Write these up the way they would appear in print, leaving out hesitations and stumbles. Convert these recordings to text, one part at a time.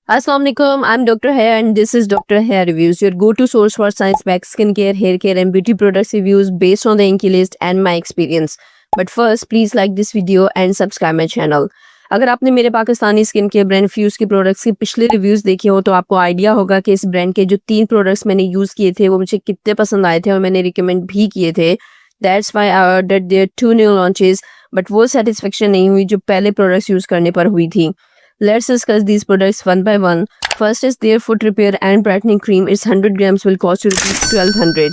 Assalamu alaikum. I'm Dr. Hair and this is Dr. Hair Reviews, your go-to source for science-backed skincare, hair care and beauty products reviews based on the Inky list and my experience. But first, please like this video and subscribe my channel. अगर आपने मेरे Pakistani skin care brand fuse के products के पिछले reviews देखे हो तो आपको आइडिया होगा कि इस ब्रांड के जो 3 प्रोडक्ट्स मैंने यूज़ किए थे वो मुझे कितने पसंद आए थे और मैंने रिकमेंड भी किए थे. That's why I ordered their 2 new launches, but वो सेटिस्फेक्शन नहीं हुई जो पहले प्रोडक्ट्स यूज़ करने पर हुई थी. Let's discuss these products one by one. First is their foot repair and brightening cream. Its 100 grams will cost you rupees 1200.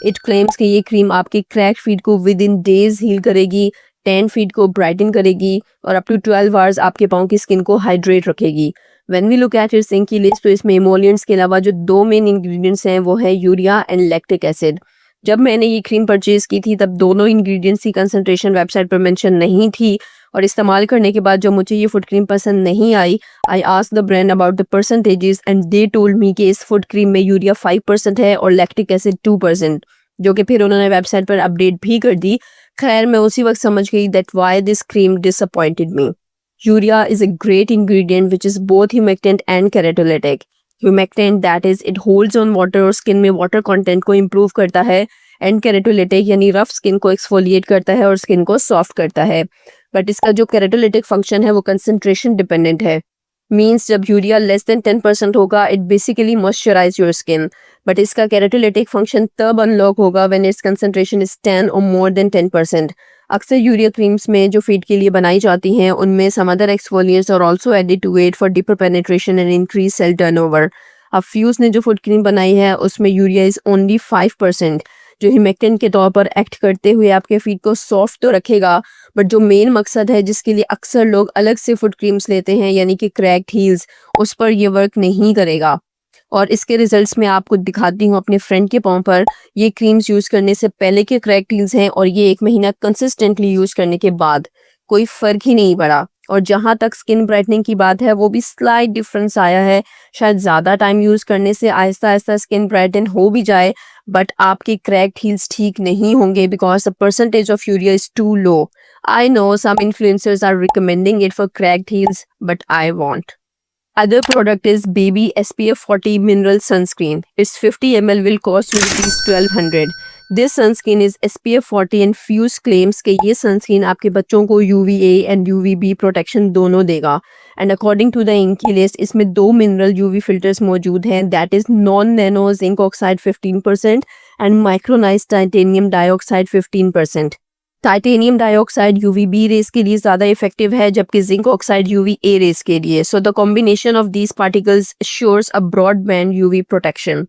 It claims कि ये क्रीम आपके क्रैक्ड फीट को विद इन डेज हील करेगी, 10 feet को Brighton करेगी और up to 12 hours आपके पाँव की स्किन को हाइड्रेट रखेगी. When we look at its Inky list तो इसमें इमोलियंट्स के अलावा जो 2 मेन इंग्रेडिएंट्स हैं वो है यूरिया एंड लैक्टिक एसिड. जब मैंने ये क्रीम परचेज की थी तब दोनों इंग्रेडिएंट्स की कंसंट्रेशन वेबसाइट पर मेंशन नहीं थी और इस्तेमाल करने के बाद जो मुझे ये फुट क्रीम पसंद नहीं आई, I asked the brand about the percentages and they told me कि इस फुट क्रीम में यूरिया 5% है और लैक्टिक एसिड 2%, जो कि फिर उन्होंने वेबसाइट पर अपडेट भी कर दी. खैर मैं उसी वक्त समझ गई that why this cream disappointed me. Urea is a great ingredient which is both humectant and keratolytic. Humectant that is it holds on water और स्किन में वाटर कंटेंट को इम्प्रूव करता है, एंड केराटोलाइटिक यानी रफ स्किन को exfoliate करता है और स्किन को सॉफ्ट करता है. बट इसका जो केराटोलाइटिक फंक्शन है वो कंसंट्रेशन डिपेंडेंट है. मींस जब यूरिया लेस देन 10% होगा it basically moisturise your skin, but इसका केराटोलाइटिक फंक्शन तब अनलॉक होगा व्हेन इट्स कंसंट्रेशन इज 10 और मोर देन 10%. अक्सर यूरिया क्रीम्स में जो फीट के लिए बनाई जाती हैं उनमें सम अदर एक्सफोलिएंट्स और also added to it for deeper penetration and increase cell turnover. अब फ्यूज ने जो फुट क्रीम बनाई है उसमें यूरिया इज ओनली 5%, जो ह्यूमेक्टेंट के तौर पर एक्ट करते हुए आपके फीट को सॉफ्ट तो रखेगा, बट जो मेन मकसद है जिसके लिए अक्सर लोग अलग से फुट क्रीम्स लेते हैं यानी कि क्रैक्ड हील्स, उस पर ये वर्क नहीं करेगा. और इसके रिजल्ट्स मैं आपको दिखाती हूँ अपने फ्रेंड के पाँव पर. ये क्रीम्स यूज़ करने से पहले के क्रैक्ड हील्स हैं और ये 1 महीना कंसिस्टेंटली यूज़ करने के बाद कोई फ़र्क ही नहीं पड़ा. और जहाँ तक स्किन ब्राइटनिंग की बात है वो भी स्लाइट डिफरेंस आया है. शायद ज़्यादा टाइम यूज़ करने से आहिस्ता आहिस्ता स्किन ब्राइटन हो भी जाए, बट आपके क्रैक्ड हील्स ठीक नहीं होंगे because the percentage of urea is too low. I know some influencers are recommending it for cracked heels, but I won't. Other product is Baby SPF 40 Mineral Sunscreen. Its 50 ml will cost you rupees 1200. This sunscreen is SPF 40 and Fuse claims कि ये sunscreen आपके बच्चों को UVA and UVB protection दोनों देगा. And according to the Inky list, इसमें 2 mineral UV filters मौजूद हैं, that is non-nano zinc oxide 15% and micronized titanium dioxide 15%. Titanium dioxide U V B rays के लिए ज़्यादा इफेक्टिव है जबकि जिंक ऑक्साइड यूवीए रेस के लिए. So the combination of these particles ensures a broad band UV protection.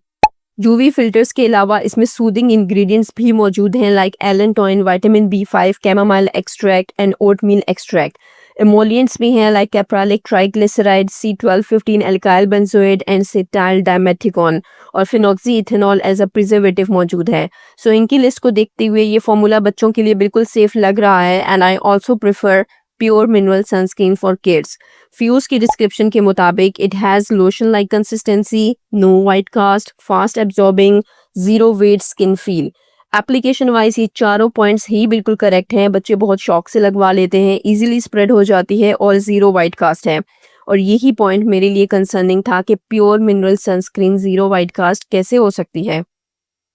UV filters के अलावा इसमें सूदिंग इंग्रेडिएंट्स भी मौजूद हैं like allantoin, vitamin B5, chamomile extract and oatmeal extract. Emollients भी हैं like caprylic triglyceride, C1215 alkyl benzoate and cetyl dimethicone और phenoxyethanol as a preservative मौजूद है. सो इनकी लिस्ट को देखते हुए ये फॉर्मूला बच्चों के लिए बिल्कुल सेफ लग रहा है. And I also prefer pure mineral sunscreen for kids. फ्यूज की डिस्क्रिप्शन के मुताबिक it has lotion like consistency, no white cast, fast absorbing, zero weight skin feel. Application wise ये चारों पॉइंट्स ही बिल्कुल करेक्ट हैं. बच्चे बहुत शौक से लगवा लेते हैं, इजीली स्प्रेड हो जाती है और ज़ीरो वाइट कास्ट है. और यही पॉइंट मेरे लिए कंसर्निंग था कि pure mineral sunscreen zero white cast कैसे हो सकती है.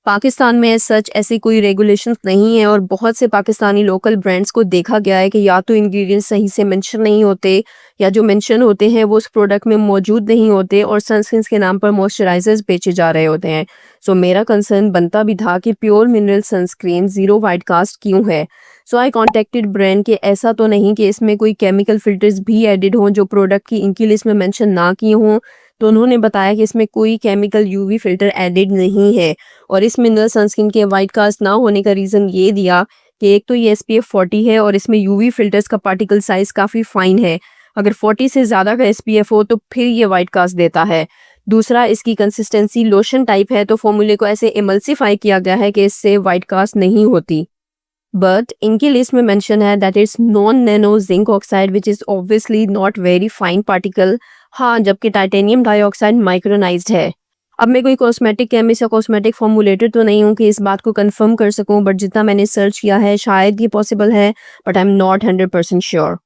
पाकिस्तान में सच ऐसी कोई रेगुलेशंस नहीं है और बहुत से पाकिस्तानी लोकल ब्रांड्स को देखा गया है कि या तो इंग्रेडिएंट्स सही से मेंशन नहीं होते या जो मेंशन होते हैं वो उस प्रोडक्ट में मौजूद नहीं होते और सनस्क्रीन्स के नाम पर मॉइस्चराइजर्स बेचे जा रहे होते हैं. सो मेरा कंसर्न बनता भी था कि pure mineral sunscreen zero white cast क्यों है. सो आई कॉन्टेक्टेड ब्रांड कि ऐसा तो नहीं कि इसमें कोई केमिकल फिल्टर्स भी एडिड हों जो प्रोडक्ट की इनकी लिस्ट में मेंशन ना किए हों. तो उन्होंने बताया कि इसमें कोई केमिकल यूवी फिल्टर एडिड नहीं है और इस मिनरल सनस्क्रीन के वाइट कास्ट ना होने का रीज़न ये दिया कि एक तो ये SPF 40 है और इसमें यूवी फिल्टर्स का पार्टिकल साइज काफ़ी फाइन है. अगर 40 से ज़्यादा का SPF हो तो फिर ये वाइट कास्ट देता है. दूसरा, इसकी कंसिस्टेंसी लोशन टाइप है तो फॉर्मूले को ऐसे इमल्सिफाई किया गया है कि इससे वाइट कास्ट नहीं होती. बट इनकी लिस्ट में मेंशन है that it's non nano zinc oxide which is obviously not very fine particle. हाँ, जबकि टाइटेनियम डाइऑक्साइड माइक्रोनाइज्ड है. अब मैं कोई कॉस्मेटिक केमिस्ट या कॉस्मेटिक फॉर्मुलेटर तो नहीं हूँ कि इस बात को कंफर्म कर सकूँ, बट जितना मैंने सर्च किया है शायद ये पॉसिबल है, but I am not 100% sure.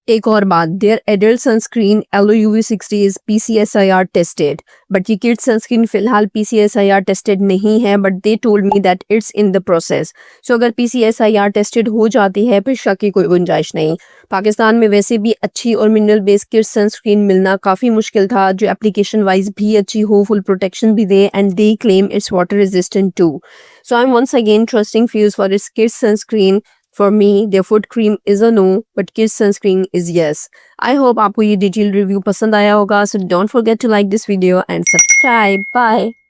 एक और बात, their adult sunscreen LOUV60 is PCSIR tested, but ये किड्स सनस्क्रीन फिलहाल PCSIR टेस्टेड नहीं है, but they told me that it's in the process. So अगर PCSIR टेस्टेड हो जाती है फिर शक की कोई गुंजाइश नहीं। पाकिस्तान में वैसे भी अच्छी और मिनरल बेस्ड किड्स सनस्क्रीन मिलना काफ़ी मुश्किल था, जो एप्लीकेशन वाइज भी अच्छी हो, फुल प्रोटेक्शन भी दे, and they claim it's water resistant too. So I'm once again trusting Fuse for its kids sunscreen. For me, their foot cream is a no, but kids sunscreen is yes. I hope आपको ये detailed review पसंद आया होगा. So don't forget to like this video and subscribe. Bye.